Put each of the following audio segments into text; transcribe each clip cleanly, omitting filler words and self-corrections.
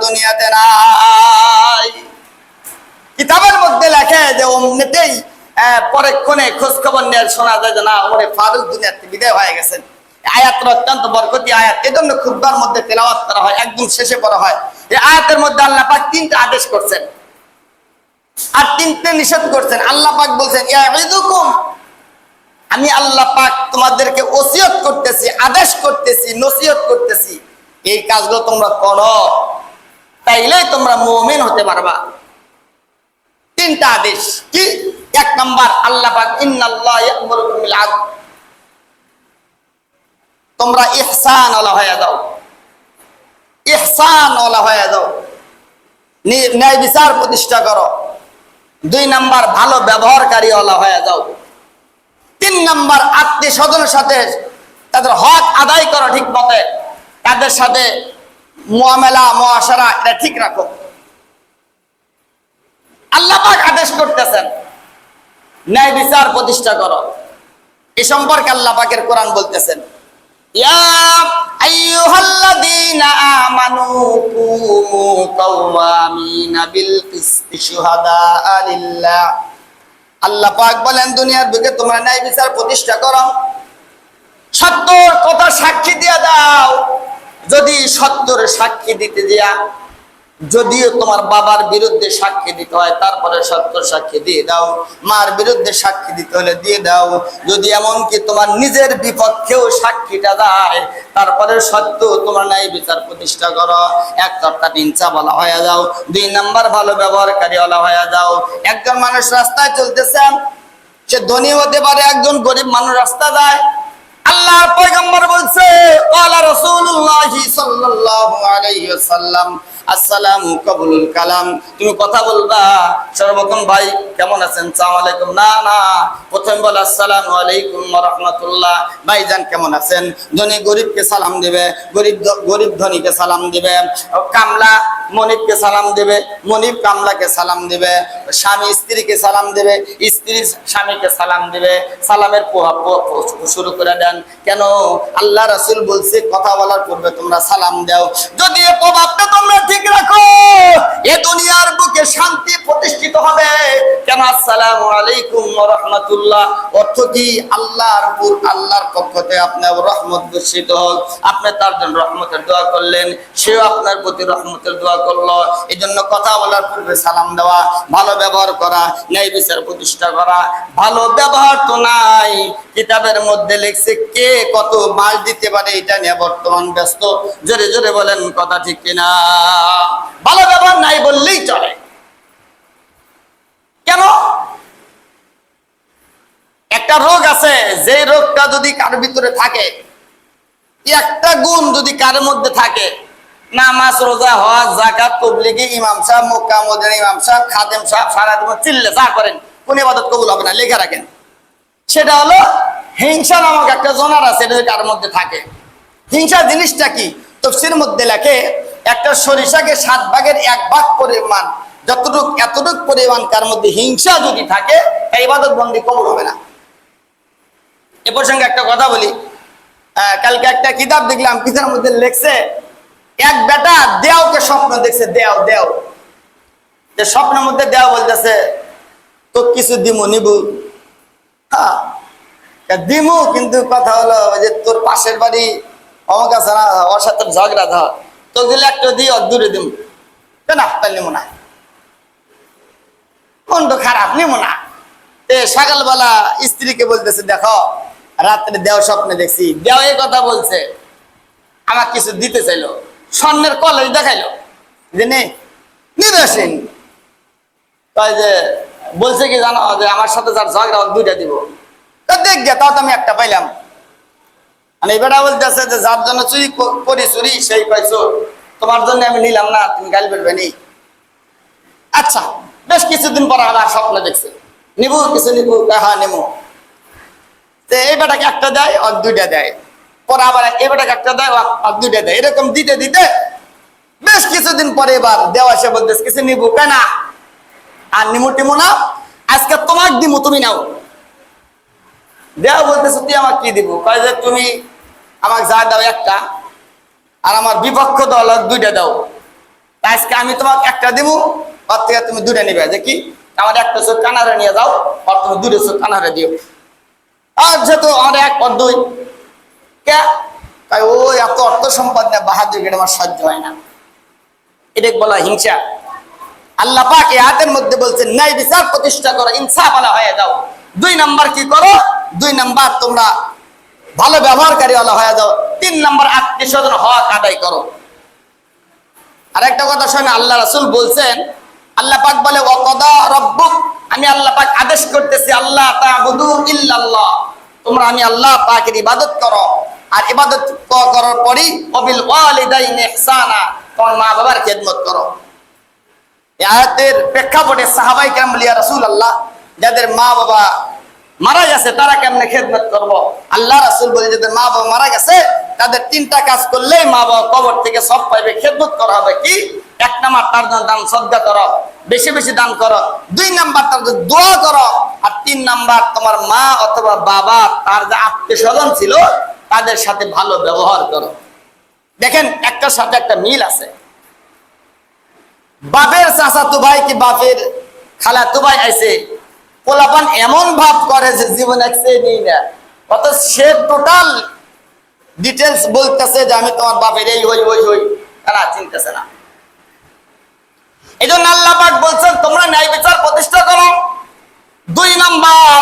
দুনিয়াতে নাই। কিতাবের মধ্যে লেখে যে অমনিতেই পরক্ষণে খোঁজ খবর নিয়ে শোনা যায় যে না ওমরে ফারুক দুনিয়াতে বিদায় হয়ে গেছেন। আয়াতটা অত্যন্ত বরকতি আয়াত, এজন্য খুতবার মধ্যে তেলাওয়াত করা হয়, একদম শেষে পড়া হয়। এই আয়াতের মধ্যে আল্লাহ পাক তিনটা আদেশ করছেন আর তিনটে নিষেধ করছেন। আল্লাহ পাক বলছেন ইয়াইযুকুম, আমি আল্লাহ পাক তোমাদেরকে ওসিয়ত করতেছি, আদেশ করতেছি, নসিহত করতেছি, এই কাজগুলো তোমরা করো, তাইলেই তোমরা মুমিন হতে পারবা। তিনটা আদেশ কি? এক নাম্বার, আল্লাহ পাক ইন্নাল্লাহ ইয়া'মুরুকুম বিল আদল, তোমরা ইহসান ওয়ালা হয়ে যাও, ইহসান ওয়ালা হয়ে যাও, ন্যায় বিচার প্রতিষ্ঠা করো। দুই নাম্বার, ভালো ব্যবহারকারী ওয়ালা হয়ে যাও। তিন নাম্বার, আত্মীয় স্বজনের সাথে তাদের হক আদায় করো ঠিক মতে, তাদের সাথে মুআমালা মুআশারা এটা ঠিক রাখো। আল্লাহ পাক আদেশ করতেছেন ন্যায় বিচার প্রতিষ্ঠা করো। এ সম্পর্কে আল্লাহ পাকের কোরআন বলতেছেন ইয়া আইয়ুহাল্লাযীনা আমানু কুমু কাওয়ামিনা বিল কিসতি শুহাদাআ লিল্লাহ। আল্লাহ পাক বলেন দুনিয়ার বুকে তোমরা ন্যায় বিচার প্রতিষ্ঠা করো, সত্যর কথা সাক্ষী দিয়ে দাও। যদি সত্যর সাক্ষী দিতে দিয়া যদিও তোমার বাবার বিরুদ্ধে সাক্ষী দিতে হয় তারপরে সত্য সাক্ষী দিয়ে দাও, মার বিরুদ্ধে সাক্ষী দিতে হলে দিয়ে দাও, যদি এমনকি তোমার নিজের বিপক্ষেও সাক্ষীটা দেয় তারপরে সত্য তোমার ন্যায় বিচার প্রতিষ্ঠা করো। এক তরটা ইনসাফ বলা হয়ে যাও। দুই নাম্বার, ভালো ব্যবহারকারী বলা হয়ে যাও। একজন মানুষ রাস্তায় চলতেছে, সে ধনী হতে পারে, একজন গরিব মানুষ রাস্তা যায়, আল্লাহর পয়গম্বর বলছে ক্বালা রাসূলুল্লাহি সাল্লাল্লাহু আলাইহি ওয়াসাল্লাম আসসালামু কাবুলুল কালাম, তুমি কথা বলবা সর্বপ্রথম ভাই কেমন আছেন, আসসালামু আলাইকুম না না, প্রথম বল আসসালামু আলাইকুম ওয়া রাহমাতুল্লাহ, ভাইজান কেমন আছেন। ধনী গরিবকে সালাম দিবে, গরিব ধনীকে সালাম দিবে, কামলা মনিবকে সালাম দিবে, মনিব কামলাকে সালাম দিবে, স্বামী স্ত্রীকে সালাম দিবে, স্ত্রী স্বামীকে সালাম দিবে। সালামের প্রভাব শুরু করে দেন কেন? আল্লাহ রাসূল বলছে কথা বলার পূর্বে তোমরা সালাম দাও। যদি এই প্রভাবটা তোমরা ঠিক রাখো এ দুনিয়ার বুকে শান্তি প্রতিষ্ঠিত হবে। কেন? আসসালামু আলাইকুম ওয়া রাহমাতুল্লাহ অর্থ কি? আল্লাহর পক্ষ থেকে আপনার রহমত বর্ষিত হোক, আপনি তার জন্য রহমতের দোয়া করলেন, সেও আপনার প্রতি রহমতের দোয়া করলো। এই জন্য কথা বলার পূর্বে সালাম দেওয়া, ভালো ব্যবহার করা, ন্যায় বিচার প্রতিষ্ঠা করা। ভালো ব্যবহার তো নাই, কিতাবের মধ্যে লিখছে কে কত মাস দিতে পারে এটা নিয়ে বর্তমান ব্যস্ত। জোরে জোরে বলেন কথা ঠিক কিনা? ভালো ব্যবহার নাই বললেই চলে। কেন? একটা রোগ আছে, যে রোগটা যদি কার ভিতরে থাকে, একটা গুণ যদি কার মধ্যে থাকে, নামাজ রোজা হজ যাকাত তাবলীগ ইমাম সাহেব মক্কা মদিনা ইমাম সাহেব খাদেম সাহেব সারা জীবন চিল্লে যা করেন কোন ইবাদত কবুল হবে না, লেখা রাখেন। সেটা হলো হিংসা নামক একটা জনার আছে, এটা কার মধ্যে থাকে। হিংসা জিনিসটা কি? তাফসীর মধ্যে লেখে একটা সরিষাকে 7 ভাগের 1 ভাগ পরিমাণ, যতটুক এতটুক পরিমাণ কার মধ্যে হিংসা যদি থাকে এই ইবাদত বন্দি কবুল হবে না। এ প্রসঙ্গে একটা কথা বলি, কালকে একটা কিতাব দেখলাম, কিতাবের মধ্যে লেখছে এক বেটা দেওকে স্বপ্ন দেখছে, দেও যে স্বপ্নের মধ্যে দেও বলতেছে তো কিছু দিমু নিবু, হ্যাঁ দিমু, কিন্তু কথা হলো যে তোর পাশের বাড়ি আমার কাছে না, ওর সাথে ঝগড়া ধর, তো দিলে একটা দিয়ে দূরে দিমু না, তাই নিমু না, কোন তো খারাপ নিমু না। সকালবেলা স্ত্রীকে বলতেছে দেখো রাত্রে দেও স্বপ্নে দেখছি, দেও এই কথা বলছে, আমার কিছু দিতে চাইলো, স্বর্ণের কলেজ দেখাইলো যে নিবেশন, তাই যে বলছে কি জানো যে আমার সাথে যার ঝগড়া 2টা দিব, তা দেখ গে, তাও তো আমি একটা পাইলাম। মানে বেটা বলতেছে যে যার জন্য চুরি করি চুরি সেই পাইছো, তোমার জন্য আমি নিলাম না, তুমি গালি বেরবে নি। আচ্ছা বেশ কিছুদিন পর আবার স্বপ্ন দেখছে, নিবু কিছু নিবু, হ্যাঁ নেবো। এই বেটাকে একটা দেয় আর 2টা দেয়, পরে আবার এই বেটাকে একটা দেয় আর 2টা দেয়, এরকম দিতে দিতে বেশ কিছুদিন পরে এবার দেওয়া এসে বলতেছে কিছু নিবু, কেন আর নিমু টিমু না, আজকে তোমাকে দিমু, তুমি নাও। দেওয়া বলতেছে তুই আমাকে কি দিব? কয় যে তুমি আমাকে যা দাও একটা, আর আমার বিপক্ষ দল 2টা দাও। আজকে আমি তোমাকে একটা দিব, ওর থেকে তুমি দুটো নিবে, যে কি আমার একটা চোখ কানারে নিয়ে যাও, আর তুমি দুটো চোখ কানারে দিও। আর যেহেতু আমার এক আর দুই, কে তাই ওই এত অর্থ সম্পদ না, বাহাদুর এটা আমার সহ্য হয় না। এটা বলা হিংসা। আল্লাহ পাক এই আয়াতের মধ্যে বলছেন ন্যায় বিচার প্রতিষ্ঠা করো, ইনসাফ আলা হয়ে যাও। 2 নাম্বার কি করো? 2 নাম্বার তোমরা ভালো ব্যবহারকারী ওয়ালা হয়ে যাও। 3 নাম্বার আত্মীয়স্বজন হক আদায় করো। আর একটা কথা শুনে আল্লাহ রাসূল বলছেন, আল্লাহ পাক বলে ওয়াকাদা রাব্বুক, আমি আল্লাহ পাক আদেশ করতেছি আল্লাহ তা'বুদু ইল্লাল্লাহ, তোমরা আমি আল্লাহ পাকের ইবাদত করো। আর ইবাদত করার পরই ওয়াবিল ওয়ালিদাইনি ইহসানা, তোমার মা বাবার খেদমত করো। এই আয়াতের প্রেক্ষাপটে সাহাবায়ে কেরাম বলে ইয়া রাসূলুল্লাহ, যাদের মা বাবা মারা গেছে তারা কেমনে খেদমত করব? আল্লাহ রাসূল বলে যাদের মা বাবা মারা গেছে তাদের 3টা কাজ করলেই মা বাবা কবর থেকে সব পাইবে, খেদমত করা হবে। কি? 1 নাম্বার তার জন্য দান সদকা করো, বেশি বেশি দান করো। 2 নাম্বার তার জন্য দোয়া করো। আর 3 নাম্বার তোমার মা অথবা বাবা তার যে আত্মীয়স্বজন ছিল তাদের সাথে ভালো ব্যবহার করো। দেখেন একটার সাথে একটা মিল আছে। বাপের চাচাতো ভাই কি বাপের খালাতো ভাই আইছে, পোলাপান এমন ভাব করে যে জীবন একসেই নেই না, অথচ সে টোটাল ডিটেলস বলতেছে যে আমি তোমার বাপের এই হই ওই হই, তারা চিনতেছে না। এই জন্য আল্লাহ পাক বলছেন তোমরা ন্যায় বিচার প্রতিষ্ঠা করো। 2 নাম্বার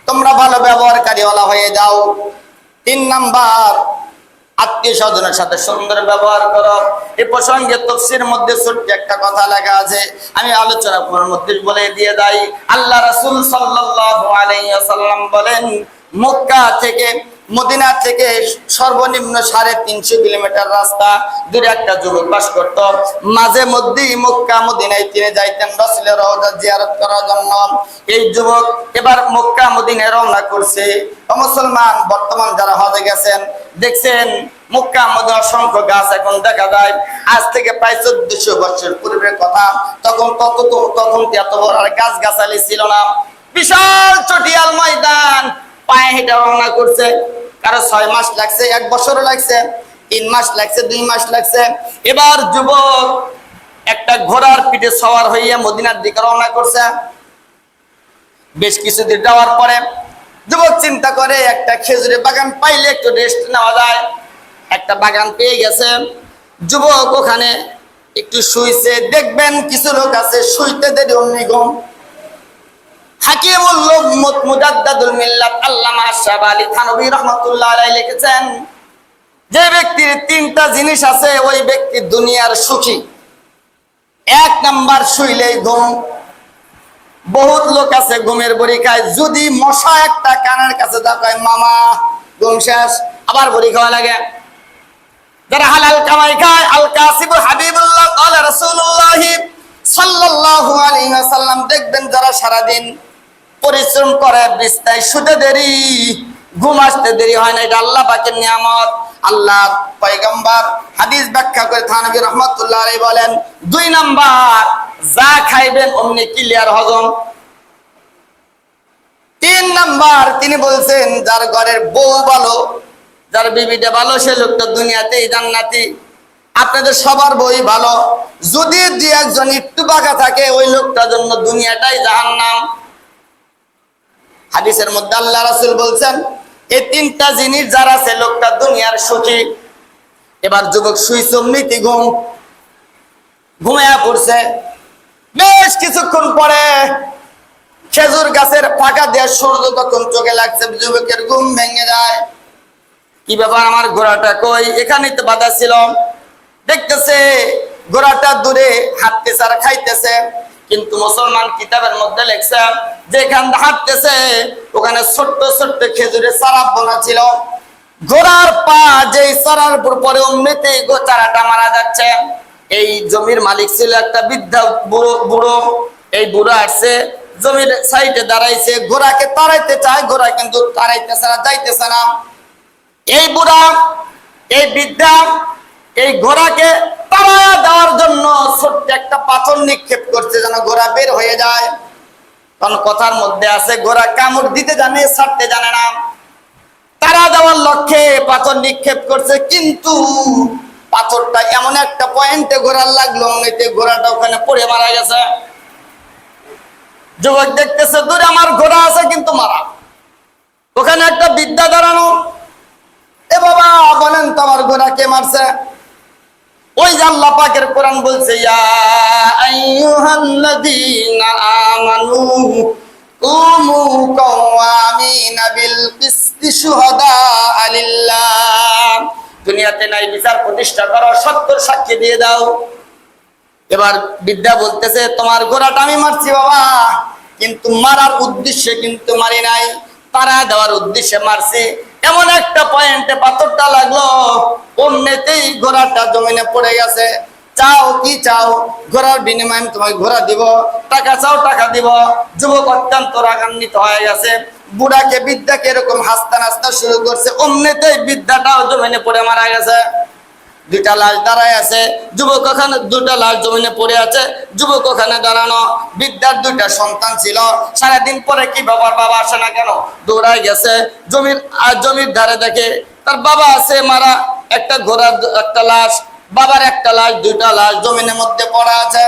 তোমরা ভালো ব্যবহারকারী ওয়ালা হয়ে যাও। 3 নাম্বার আত্মীয় স্বজনের সাথে সুন্দর ব্যবহার করো। এই প্রসঙ্গে তাফসীরের মধ্যে ছোট্ট একটা কথা লেখা আছে, আমি আলোচনা করার মধ্যে বলে দিয়ে যাই। আল্লাহ রাসূল সাল্লাল্লাহু আলাইহি ওয়াসাল্লাম বলেন, মক্কা থেকে মদিনা থেকে সর্বনিম্ন 350 কিলোমিটার রাস্তা দূরে একটা যুবক বাস করত। মাঝে মধ্যেই মক্কা মদিনায় তিনি যাইতেন রাসূলের রওজা জিয়ারত করার জন্য। এই যুবক এবার মক্কা মদিনায় রওনা করছে। মুসলমান বর্তমান যারা হজে গেছেন দেখছেন মক্কা মধ্যে অসংখ্য গাছ এখন দেখা যায়। আজ থেকে প্রায় 1400 বছর পূর্বের কথা। তখন এত বড় গাছ গাছালি ছিল না, বিশাল চটিয়াল ময়দান। পায়ে হেঁটে রওনা করছে, কারো 6 মাস লাগছে, 1 বছরও লাগছে, 3 মাস লাগছে, 2 মাস লাগছে। এবার যুবক একটা ঘোড়ার পিঠে সওয়ার হইয়া মদিনার দিকে রওনা করছে। বেশ কিছুদিন যাওয়ার পরে যুবক চিন্তা করে একটা খেজুরের বাগান পাইলে একটু রেস্ট নেওয়া যায়। একটা বাগান পেয়ে গেছে। যুবক ওখানে একটু শুইছে। দেখবেন কিছু লোক আছে শুইতে দেরি অমনি ঘুম। হাকিমুল মুজাদ্দাদুল মিল্লাত আল্লামা আশরাফ আলী থানভী রাহমাতুল্লাহ আলাইহি লিখেছেন, যে ব্যক্তির 3টা জিনিস আছে ওই ব্যক্তি দুনিয়ার সুখী। 1 নাম্বার শুইলেই ঘুম। বহুত লোক আছে ঘুমের বড়ি খায়, যদি মশা একটা কানের কাছে দাঁড়ায় মামা ঘুম শেষ, আবার বড়ি খাওয়া লাগে। যারা হালাল কামাই খায়, আল কাসিবু হাবিবুল্লাহ ক্বালা রাসূলুল্লাহ সাল্লাল্লাহু আলাইহি ওয়াসাল্লাম, দেখবেন যারা সারাদিন পরিশ্রম করে বিছানায় শুতে দেরি, ঘুম আসতে দেরি হয় না, এটা আল্লাহ পাকের নিয়ামত। আল্লাহ পয়গম্বর হাদিস ব্যাখ্যা করে থানভী রাহমাতুল্লাহ আলাইহি বলেন, 2 নাম্বার যা খাইবেন অমনি ক্লিয়ার হজম। 3 নাম্বার তিনি বলছেন, যার ঘরের বউ ভালো, যার বিবিটা ভালো, সে লোকটা দুনিয়াতেই জান্নাতি। আপনাদের সবার বই ভালো, যদি 2-1 জন একটু বাঁকা থাকে ওই লোকটার জন্য দুনিয়াটাই জাহান্নাম। হাদিসের মধ্যে আল্লাহ রাসূল বলছেন এই 3টা জিনিস যারা আছে লোকটা দুনিয়ার সুখী। এবার যুবক শুইছে, অমনিতে ঘুমায়া পড়ছে। বেশ কিছুক্ষণ পরে খেজুর গাছের ফাঁকা দিয়ে সূর্য তখন চোখে লাগছে, যুবকের ঘুম ভেঙে যায়। কি ব্যাপার, আমার ঘোড়াটা কই? এখানেই তো বাঁধা ছিল। দেখতেছে ঘোড়াটা দূরে হাঁটতেছে আর খাইতেছে। কিন্তু মুসলমান কিতাবের মধ্যে লেখছে যেখান হাঁটতেছে ওখানে ছোট্ট ছোট্ট খেজুরের চারা বোনা ছিল। ঘোড়ার পা যেই চারার উপর পরে অমনিতেই চারাটা মারা যাচ্ছে। এই জমির মালিক ছিল একটা বৃদ্ধা বুড়ো। এই বুড়ো আসছে, জমির সাইডে দাঁড়াইছে, ঘোড়াকে তাড়াইতে চায়, ঘোড়া কিন্তু তাড়াইতেছে না, যাইতেছে না। এই বুড়া, এই বৃদ্ধা এই ঘোড়াকে তাড়া দেওয়ার জন্য ছোট্ট একটা পাথর নিক্ষেপ করছে যেন ঘোড়া বের হয়ে যায়। কারণ কথার মধ্যে আছে ঘোড়া কামড় দিতে জানে, ছাড়তে জানে না। তাড়া দেওয়ার লক্ষ্যে পাথর নিক্ষেপ করছে, কিন্তু পাথরটা এমন একটা পয়েন্টে ঘোড়ার লাগলো, এমনিতে ঘোড়াটা ওখানে পড়ে মারা গেছে। যুবক দেখতেছে দূরে আমার ঘোড়া আছে কিন্তু মারা, ওখানে একটা বিদ্যা দাঁড়ানো। এ বাবা বলেন তো আমার ঘোড়া কে মারছে? ওই যে আল্লাহ পাকের কোরআন বলছে, ইয়া আইয়ুহাল্লাযীনা আমানু কুমু কাওয়ামিনা বিল কিসতি শুহাদা লিল্লাহ। দুনিয়াতে নাই বিচার প্রতিষ্ঠা করো, সত্যের সাক্ষী দিয়ে দাও। এবার বিদ্যা বলতেছে তোমার ঘোড়াটা আমি মারছি বাবা, কিন্তু মারার উদ্দেশ্যে কিন্তু মারি নাই, তারা দেওয়ার উদ্দেশ্যে মারছি। এমন একটা পয়েন্টে পাথরটা লাগলো, অমনিতেই ঘোড়াটা জমিনে পড়ে গেছে। চাও কি চাও? ঘোড়ার বিনিময়ে আমি তোমাকে ঘোড়া দিব, টাকা চাও টাকা দিব। যুবক অত্যন্ত রাগান্বিত হয়ে গেছে, বুড়াকে বিদ্যাকে এরকম হাসতে হাসতে শুরু করছে, অমনিতেই বিদ্যাটাও জমিনে পড়ে মারা গেছে। দুইটা লাশ দাঁড়ায় আছে, যুবক ওখানে, দুটা লাশ জমিনে পড়ে আছে, যুবক ওখানে দাঁড়ানো। বিদ্যার দুইটা সন্তান ছিল, সারাদিন পরে কি বাবার বাবা আসে না কেন, দৌড়ায় গেছে জমির ধারে, দেখে তার বাবা আছে মারা, একটা ঘোড়ার একটা লাশ, বাবার একটা লাশ, দুইটা লাশ জমিনের মধ্যে পড়া আছে।